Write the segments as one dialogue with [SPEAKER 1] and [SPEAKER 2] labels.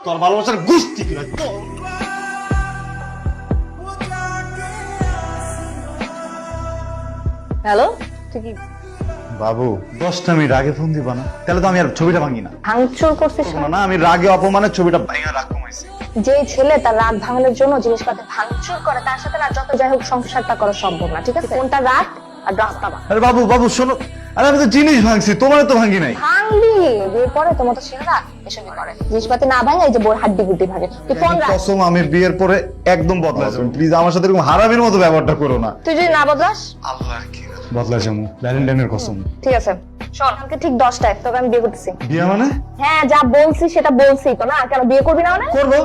[SPEAKER 1] তোর ভালোবাসার গুষ্টি কিনা
[SPEAKER 2] হ্যালো, তুই কি
[SPEAKER 1] বাবু 10টা মিনিট আগে ফোন দিবা না? তাহলে তো আমি আর ছবিটা ভাঙি না।
[SPEAKER 2] ভাঙচুর করছিস?
[SPEAKER 1] না আমি রাগে অপমানের ছবিটা ভাঙা রাগ কমাইছি।
[SPEAKER 2] যে ছেলে তার রাগ ভাঙানোর জন্য জিনিসপাতি ভাঙচুর করে, তার সাথে না যত যাই হোক সংসারটা করা সম্ভব না, ঠিক আছে? কোনটা রাগ আর রাস্তা বা
[SPEAKER 1] আরে বাবু বাবু শোনো, আরে আমি তো জিনিস ভাঙছি, তোমার তো ভাঙি নাই।
[SPEAKER 2] ভাঙবি বিয়ের পরে, তোমার তো ছেলেরা এসবই করে। জিনিসপাতি না ভাঙে এই যে বোর হাড্ডি গুড্ডি ভাঙে। তুই ফোন রাখ।
[SPEAKER 1] কসম আমি বিয়ের পরে একদম বদলা যাবো, প্লিজ আমার সাথে এরকম হারামির মতো ব্যবহারটা করো না।
[SPEAKER 2] তুই যদি না বদলাস
[SPEAKER 1] আল্লাহর কি বদলা যাবো, ভ্যালেন্টাইনের কসম।
[SPEAKER 2] ঠিক আছে শোন, কালকে ঠিক 10টায় তোকে আমি বিয়ে করতেছি।
[SPEAKER 1] বিয়ে মানে?
[SPEAKER 2] হ্যাঁ যা বলছি সেটা বলছি তো, না কেন বিয়ে করবি না? মানে
[SPEAKER 1] করবো,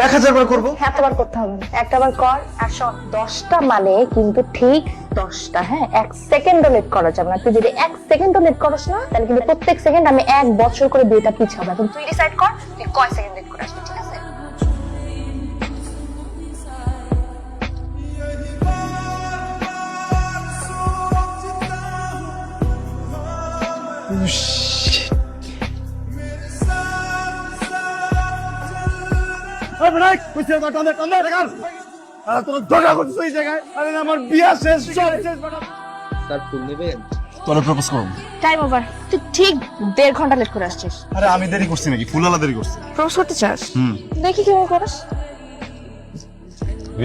[SPEAKER 1] 1000 বার করবো।
[SPEAKER 2] এতবার করতে হবে না, একটা বার কর। আর শোন, 10টা মানে কিন্তু ঠিক 10টা, হ্যাঁ? 1 সেকেন্ডও লেট করা যাবে না। তুই যদি 1 সেকেন্ডও লেট করস না, তাহলে কিন্তু প্রত্যেক সেকেন্ড আমি 1 বছর করে বিয়েটা পিছাবো। এখন তুই ডিসাইড কর তুই কয় সেকেন্ড লেট করে আসবি, ঠিক আছে?
[SPEAKER 1] আমার বিয়া শেষ শেষ।
[SPEAKER 3] স্যার ফুল নেবেন?
[SPEAKER 1] তোরা প্রপোজ করবো।
[SPEAKER 2] Time over. তুই ঠিক 1.5 ঘন্টা লেট করে আসছিস।
[SPEAKER 1] আরে আমি দেরি করছি নাকি? ফুলালা দেরি করছি।
[SPEAKER 2] প্রপোজ করতে চাস? দেখি কিভাবে করিস।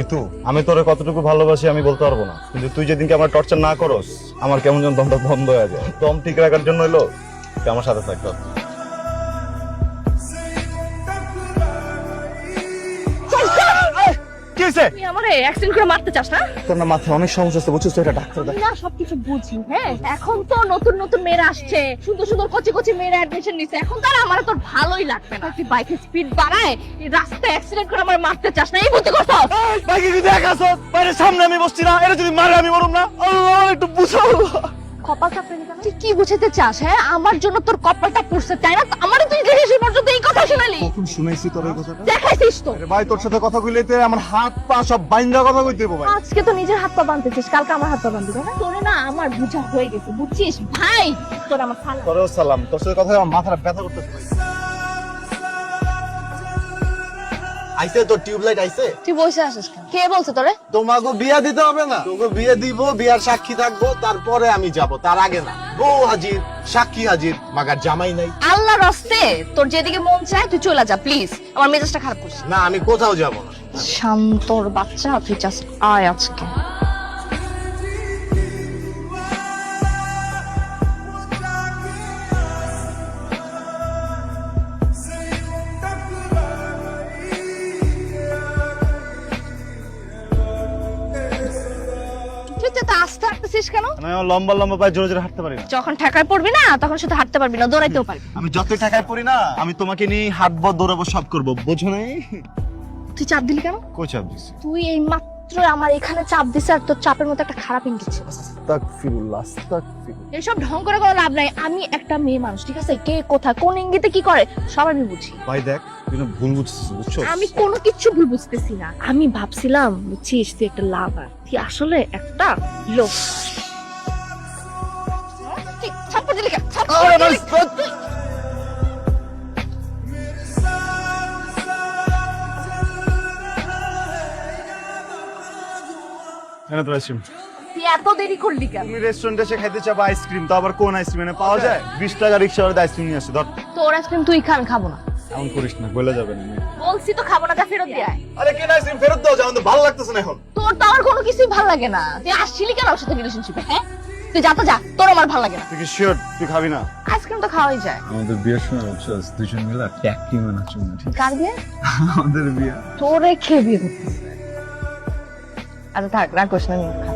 [SPEAKER 1] ঋতু, আমি তোরে কতটুকু ভালোবাসি আমি বলতে পারবো না, কিন্তু তুই যেদিনকে আমার টর্চার না করস, আমার কেমন যেন দমটা বন্ধ হয়ে যায়। দম ঠিক রাখার জন্য হলো তুই আমার সাথে থাকতে হবে। কি হয়েছে?
[SPEAKER 2] তুই আমারে অ্যাক্সিডেন্ট করে মারতে চাস না?
[SPEAKER 1] তোর না মাথায় অনেক সমস্যা আছে, বুঝছিস তো? এটা ডাক্তার দেখ।
[SPEAKER 2] না সবকিছু বুঝি, হ্যাঁ? এখন তো নতুন নতুন মেয়েরা আসছে, সুন্দর সুন্দর কচি কচি মেয়েরা অ্যাডমিশন নিছে। এখন তার আমার তোর ভালোই লাগবে না। তুই বাইকের স্পিড বাড়ায় এই রাস্তায় অ্যাক্সিডেন্ট করে আমার মারতে চাস না, এই বুঝতে করছস?
[SPEAKER 1] বাইকে যদি দেখাছো বাইরে সামনে আমি বসছি না, এটা যদি মারে আমি মরুম না? আল্লাহ একটু বুঝাও।
[SPEAKER 2] কপাল চাপড়ে কেন? তুই কি বুঝাতে চাস? হ্যাঁ, আমার জন্য তোর কপালটা পুড়ছে, তাই না? আমারে তুই দেখে সে পর্যন্ত এই কথা শোনালি?
[SPEAKER 1] কখন শুনাইছি তোর এই কথাটা?
[SPEAKER 2] দেখাইছিস তো।
[SPEAKER 1] আরে ভাই তোর সাথে কথা কইলেতে আমার হাত পা সব বাইন্দা কথা কইতে হবে ভাই।
[SPEAKER 2] আজকে তো নিজের হাত পা বাঁধতেছিস, কালকে আমার হাত পা বাঁধবি, তাই না? তোরে না আমার বুঝা হয়ে গেছে, বুঝছিস ভাই? তোর আমার সালাম।
[SPEAKER 1] তোরেও সালাম, তোর সাথে কথা আমার মাথাটা ব্যথা করতেছে ভাই।
[SPEAKER 3] আইছে তো টিউবলাইট আইছে।
[SPEAKER 2] তুই বসে আসিস কেন? কে বলছে তোরে?
[SPEAKER 3] তোমাকে বিয়া দিতে হবে না? তোকে বিয়ে দিব, বিয়ার সাক্ষী থাকবো, তারপরে আমি যাব, তার আগে না। বউ হাজির, সাক্ষী হাজির, মাগার জামাই নাই।
[SPEAKER 2] আল্লাহর রাস্তে তোর যেদিকে মন চায় তুই চলে যা প্লিজ, আমার মেজাজটা খারাপ করছিস।
[SPEAKER 3] না আমি কোথাও যাব না।
[SPEAKER 2] শান্তর বাচ্চা, তুই জাস্ট আয় আজকে। তুই তো এত আস্তে হাঁটতেছিস কেন?
[SPEAKER 1] আমি আমার লম্বা লম্বা পায়ে জোরে জোরে হাঁটতে পারি না।
[SPEAKER 2] যখন ঠেকায় পড়বি না তখন শুধু হাঁটতে পারবি না, দৌড়াইতেও পারবি।
[SPEAKER 1] আমি যতই টাকায় পড়ি না, আমি তোমাকে নিয়ে হাঁটবো, দৌড়াবো, সব করবো, বোঝো নাই?
[SPEAKER 2] তুই চাপ দিলি কেন?
[SPEAKER 1] কই চাপ দিছি?
[SPEAKER 2] তুই এই মাত্র আমার এখানে চাপ দিছিস, আর তোর চাপের মতো একটা খারাপ ইঙ্গিত ছিল।
[SPEAKER 1] আস্তাগফিরুল্লাহ, আস্তাগফিরুল্লাহ।
[SPEAKER 2] এসব ঢং করে কোনো লাভ নাই। আমি একটা মেয়ে মানুষ, ঠিক আছে? কে কোথায় কোন ইঙ্গিতে কি করে সব আমি বুঝি।
[SPEAKER 1] ভাই দেখ, তুই না ভুল বুঝছিস, বুঝছো?
[SPEAKER 2] আমি কোনো কিছু ভুল বুঝতেছি না। আমি ভাবছিলাম বুঝছিস তুই একটা লাভার, তুই আসলে একটা লোক। তুই থাপ্পড় দিলি কেন? থাপ্পড় দিলি কেন?
[SPEAKER 1] এনে তো আইসক্রিম।
[SPEAKER 2] তুই এত দেরি করলি কেন?
[SPEAKER 1] তুমি রেস্টুরেন্টে এসে খাইতে চাও আইসক্রিম, তো আবার কোন আইসক্রিম এনে পাওয়া যায়? 20 টাকা রিক্সা ভাড়া আইসক্রিম নিয়ে আসে, ধর।
[SPEAKER 2] তোর আইসক্রিম তুই খা, আমি খাবো না।
[SPEAKER 1] এমন করিস না, বলে যাবে না।
[SPEAKER 2] বলছি তো খাবো না, তা ফেরত দিয়ে আয়।
[SPEAKER 1] আরে কেন আইসক্রিম ফেরত দাও, যেমন ভালো লাগতেছে না এখন।
[SPEAKER 2] তোর তো আমার কোনো কিছুই ভালো লাগে না। তুই আসছিলি কেন ওর সাথে রিলেশনশিপে? হ্যাঁ, তুই যা তো যা, তোর আমার ভালো লাগে না।
[SPEAKER 1] তুই কি শিওর তুই খাবি না?
[SPEAKER 2] আইসক্রিম তো খাওয়াই যায়।
[SPEAKER 1] আমাদের বিয়ের সময় বুঝছস, দুজন মিলে ট্যাগ টিম বানাচ্ছি।
[SPEAKER 2] কার বিয়ে?
[SPEAKER 1] আমাদের বিয়ে।
[SPEAKER 2] তোরে খেয়ে বিয়ে করতেছে। আচ্ছা থাক, রাগ করিস না, আমি খাবো।